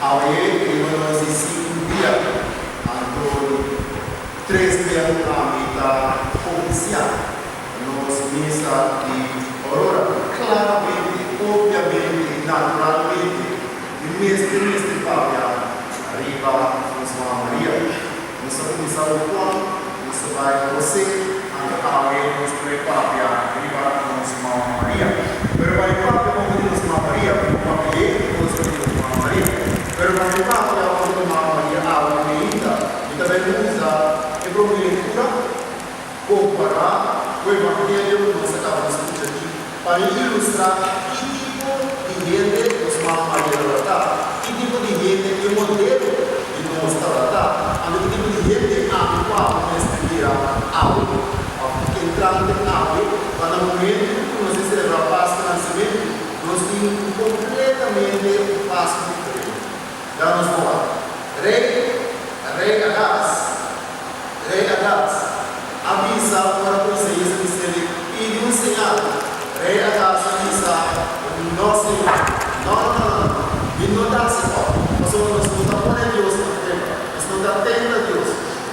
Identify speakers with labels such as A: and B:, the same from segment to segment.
A: Aue rimangono via, ancora 3 dias a metà ufficiale. Nós missa de Aurora, claramente, obviamente, naturalmente, o mestre Fábio arriva com sua Maria. Nós começamos o plano, nós vai você, alguém nos prepara arriva com sua Maria. Pero vai Fábio com sua Maria, porque ele com sua Maria. Pero vai Fábio com sua Maria, ainda, e também usa a leitura, comparar o Evangelho que nós acabamos de discutir aqui, para ilustrar que tipo de gente nós vamos tratar, que tipo de gente é o modelo que nós tratar, a que tipo de gente a qual nós temos algo, entrando em algo, para no momento que nós celebramos a Páscoa do Nascimento, nós temos completamente o passo diferente. Já nos vamos lá. Rei Agás, avisa para vocês e um sinal. Rei Agás avisa, não Senhor, não, e não dá sinal. Nós não estamos por Deus na terra, nós não estamos atento a Deus,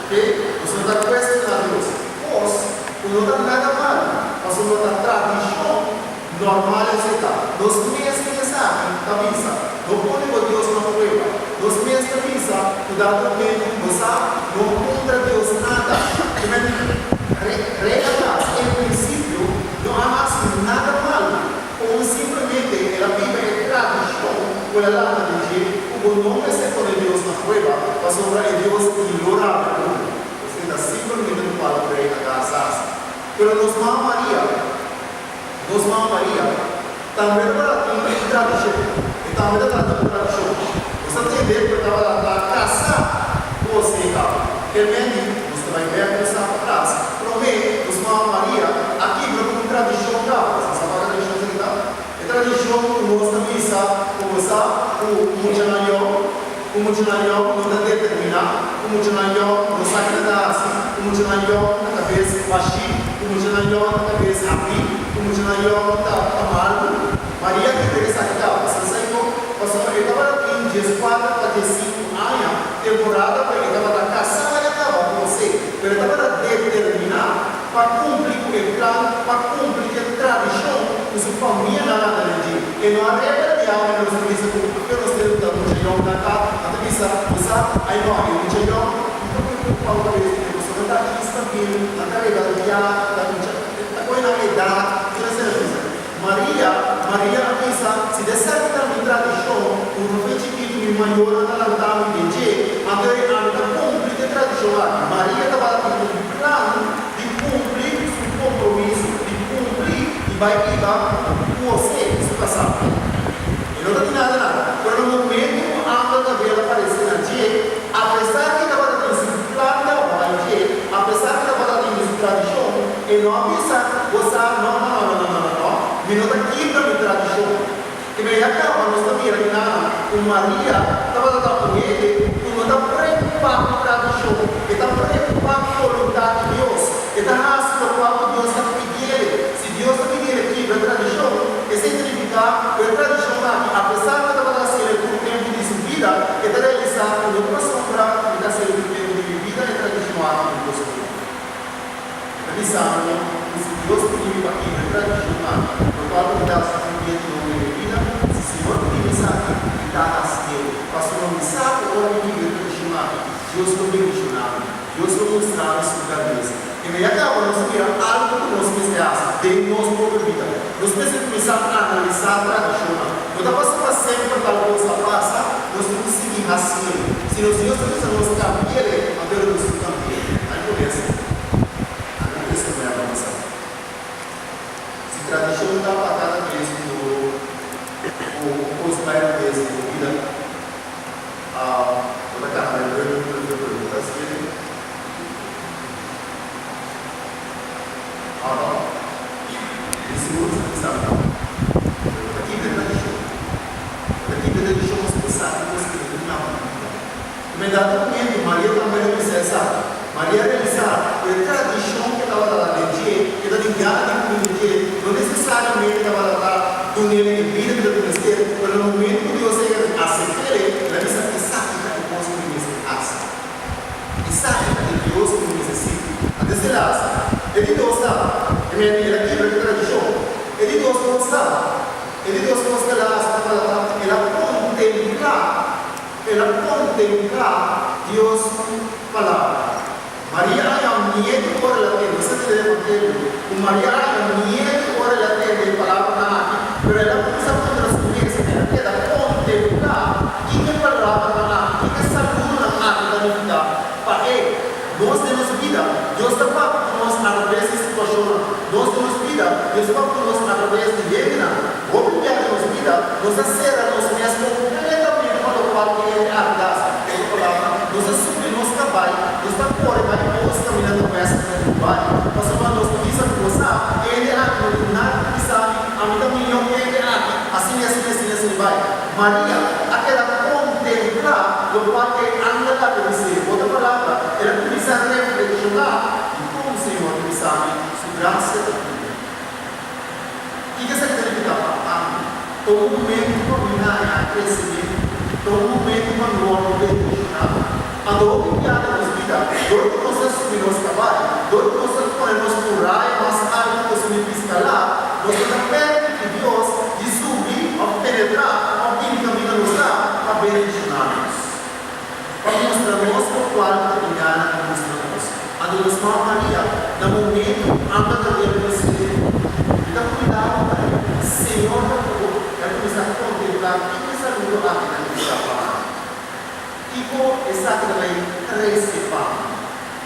A: ok? Nós não estamos questionando a Deus. Nós não estamos nada mal, nós não estamos tradição normal aceitar. Nós mesmos sabemos, avisa, não podemos Deus na prova. Nós mesmos avisa, cuidado mesmo, você não contra Deus nada. Regras, em princípio, não há nada mal, ou simplesmente ela vive em tradição, ou ela diz, o nome é por Deus na prova, mas sobre Deus ignorável. Você está simplesmente no quadro de regras. Pero nos Maria, também ela tem tradição, e também ela tem tradição. Você tem ideia que eu estava lá caçar, você estava, você vai ver essa frase. Promete, os Maria, aqui não tem tradição da, você sabe a tradição que dá? É tradição que mostra missa, começar o funcionário não dá determinar, o funcionário não sabe nada assim, o funcionário na cabeça baixinho, o funcionário na cabeça abrir, o funcionário está amargo. Maria que interessa aqui, você sabe como? Eu estava aqui em dias 4 até 5 anos, temporada, porque eu estava na casa, mas eu estava com você. Eu estava a determinar para cumprir o plano, para cumprir a tradição que sua família não dá de e não há regra de alma nos dias porque nós temos da mulher na casa, até missa, aí não há mulher, então qual é isso? Você não está aqui estampido, na carreira do dia, está com a idade, que não serve. Maria avisa, se der certo a tradição, o profeta que maior na lanterna de dia, até a cumprir a tradição. Maria estava com um plano de cumprir seu compromisso, de cumprir e vai lidar com você, isso passado. E não tem nada. Por um momento, antes da vela aparecer na dia, apesar que estava tendo seu plano da dia, apesar que estava tendo sua tradição, e não avisa, você não. Minuta quinta de tradição. Que me acaba, nós estamos mirando com Maria, estava com ele, não está preocupado com a tradição, está preocupado com a vontade de Deus, está rasgando o que Deus está pedindo. Se Deus está pedindo aqui a tradição, isso significa que a tradição, apesar de estar sendo por tempo de sua vida, está realizada no próximo prazo, está sendo por tempo de vida e tradicional de Deus. Realizando, se Deus pediu aqui a tradição, quando dá essa ambiente no meio de vida, se o Senhor tem sabe, dá a Deus. Pastor, não sabe o que Deus tem chamado. Deus não tem chamado. Deus não mostrava sua cabeça. E me acaba, nós queremos algo que nós precisamos de nossa própria vida. Nós precisamos começar a analisar a tradição. Não dá para fazer sempre tal coisa passa, nós temos que seguir assim. Se nós Deus precisa nos cambiar, a Deus nos cambiar. Aí começa. Aí começa a avançar. Tradição está para cada vez os mais vezes de vida. Toda carreira eu pergunto assim. Esse uso que sabe. Aqui da tradição nós pensamos que não. Me dá também Maria também necessário. Maria realizar a tradição que estava lá dentro, que está ligada com não necessariamente estava lá do nível de vida do ministério, mas no momento que você aceitar, ela palavra. Maria é miedo por ela ter, você deve manter. O Maria é miedo por ela ter a palavra na aqui, pero ela precisa transmitir essa ideia da contemplar que é palavra na aqui, que é saúde na aqui da vida. Para ele, nós temos vida. Deus está falando nós através de situação. Nós temos vida. Deus está falando nós através de vida. Ou primeiro temos vida, nós acertamos nós mesmos completamente para o qual ele é a graça. Nós assumimos o trabalho, nós estamos fora, mas nós caminhando com essa trabalho. Nós estamos nos dizendo que você, ele é aqui, nada que sabe, a vida milhão, ele é aqui, assim vai. Maria, aquela contemplar, do qual ele anda lá para dizer, outra palavra, ela precisa reflexionar, e como o Senhor que sabe, sua graça da vida. E que essa significa? Todo momento caminhar a crescimento, todo momento manual de reflexionar. A dor que há na nossa vida, dor que nós assumimos trabalho, dor que nós podemos curar e mais alto que significa lá, nós estamos perto de Deus, de subir, a penetrar, a vir caminho nos dá, a benedicionar-nos. Para mostrar-nos o qual caminhar na nossa vida. A nossa Maria, no momento, anda na vida do Senhor. Então, cuidado, Senhor, ela começa a contemplar o que essa lua aqui na nossa palavra. Tipo, exatamente, receber.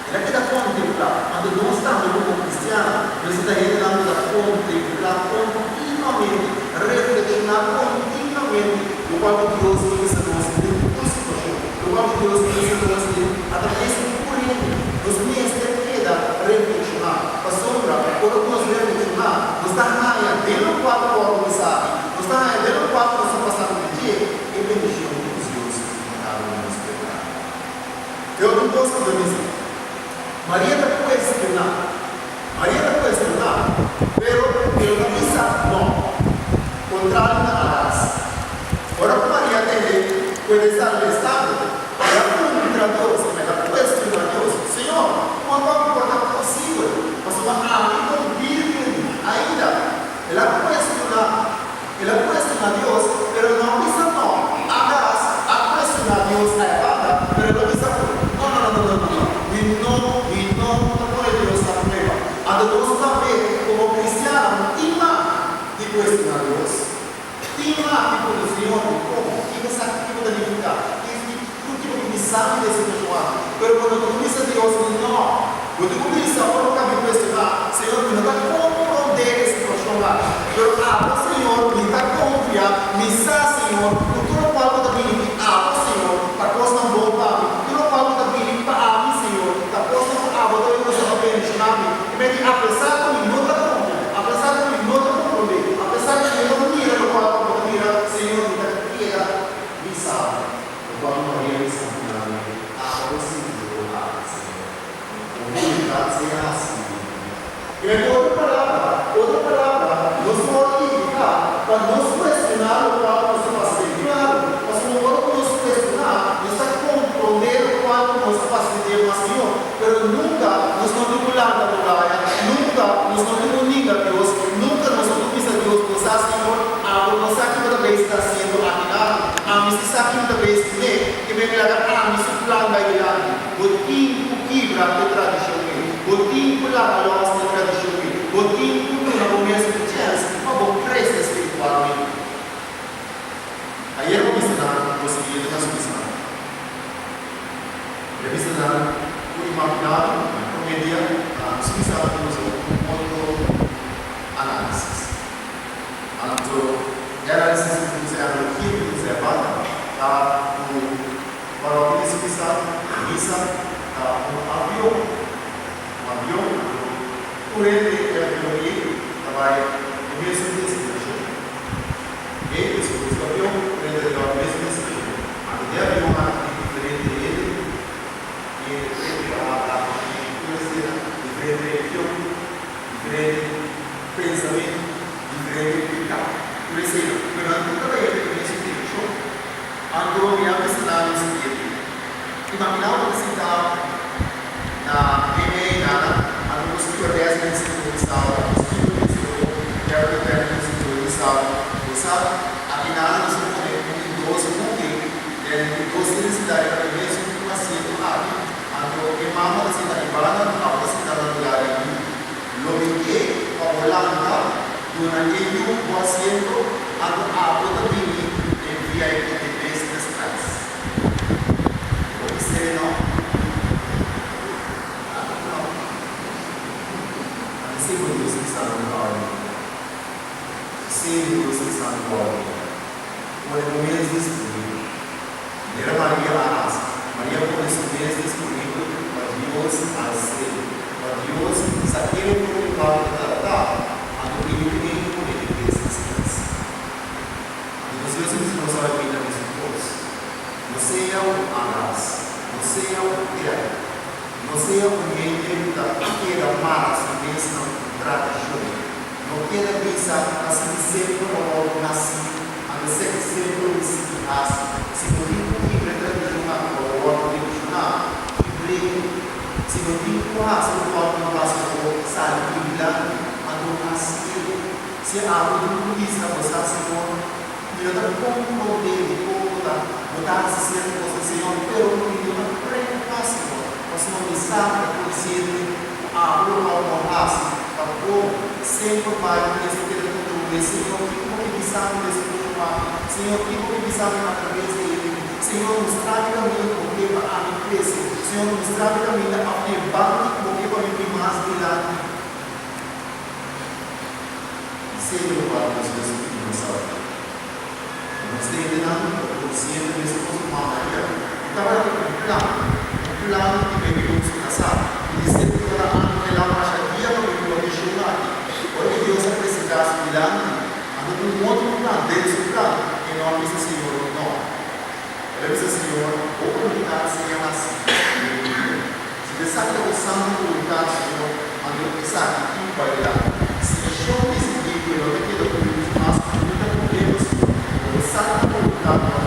A: Ela quer contemplar. Quando nós estamos como cristianos, nós estamos entrando a contemplar continuamente, reflexionar continuamente o qual Deus usa nós em toda situação, o qual Deus usa nós através do corrente. Nós mesmos queda reflexionar. A sombra, quando nós reflexionar, nós estamos dentro do quadro do que sabe, nós estamos dentro do quadro que está passando o dia, e bendição. Eu não gosto de dizer. Maria não pode questionar. Maria não pode questionar. Pero não misa não. Contrário da raça. Ora, Maria tem pode estar no estado. Ela contra Deus. Ela pode questionar Deus. Senhor, quando é possível? Mas uma amiga com virgem ainda. Ela pode questionar. Ela pode questionar Deus. Pero não misa não. A questionar Deus é errada. Pero não misa não. E não pode Deus na prueba. A Deus também, como cristiano, tinha de questionar Deus. Tinha tipo do Senhor, como? Que essa tipo de dificuldade. Que tipo de missão desse pessoal. Mas quando tu diz a Deus, não. Quando tu diz a Deus, não questionar. Senhor, me dá compreender esse pessoal. Mas Senhor, me dá confiar. Missão, Senhor. Tu não pode dar mim. Senhor, para que não vou para mim. Tu não pode dar mim para mim, Senhor. Apesar de não dar conta, apesar de não dar compromisso, apesar de não mira no quadro, mira, Senhor, me queda, me sabe. O qual Maria me sabe, a você, Senhor. Humildade será assim. E aí, outra palavra, nós vamos indicar, para nos questionar o qual nós vamos fazer. Claro, mas quando nos questionar, nós estamos compreendendo o qual nós vamos fazer, mas Senhor, mas nunca nos não vinculamos a praia. Nunca nos não uniga a Deus, nunca nos não diz a Deus, nos Senhor, a nossa aqui toda vez está sendo afinado, a mim se aqui toda vez que vem a mim se plano vai virar, o tempo quebra a tradição, o tempo lá a nossa tradição, o tempo na começa de chance, mas o preço espiritualmente. Aí eu vou ensinar você que ele está ensinando. Eu vou ensinar o imaginado, a comédia, a suicídio análise. A análise que você bata, para o que se precisa, avião, por ele vai o mesmo destino. Ele escolhe o avião, por ele é o mesmo destino. A avião é diferente dele, e ele vai diferente pensamento, diferente carro. Por isso, durante toda a experiência, andou me ensinando esse livro. Imaginar o que se dá na EMEI, a música 10 vezes que eu estava, a música que eu estava, aqui na área, nós vamos ver um 12 porque 12 necessidade para mesmo que o paciente abre. mês disponível. Era Maria Aras. Maria por esse mês disponível para Deus a ser. Para Deus, saber o que vai tratar, a do que ninguém pode ter essas. E você não sabe bem da mesma coisa. Você é o Aras. Você é o Tia. Você é o meio que queira mais, mas não trata junto. Não queira pensar assim sempre como nasci, a não ser que sempre o se raça. Se não tem que pretender juntar com o outro de juntar, que briga. Se não tem que raça, o outro não passa por sair de milagre, a não nascer. Se a água do Cristo você Senhor, e eu não como dele, como botar esse ser com você, Senhor, eu não preocupar, Senhor. Você não sabe a conhecer a rua raça, a cor, sempre vai nesse controle. Senhor, que você sabe desse controle? Senhor, que você sabe através dele? Senhor, nos traga caminho porque para a minha crescer. Senhor, nos traga caminho a minha barra porque para me mais brilhante. Seja louvado Deus que nos nossa vida. Nós temos consciente desse nosso Maria. Então, plano que me viu descansar e dizer que toda ano que ela marcha dia para me proteger lá. Porque Deus acrescentasse milagre, a um outro plano, Deus o plano, em nome do Senhor, não. Ele disse, Senhor, vou comunicar sem ela assim. Se pensar que é o santo comunicar, Senhor, a Deus pensar que tudo vai dar. Se deixou esse livro, eu não quero que Deus faça, muito com Deus, o santo comunicar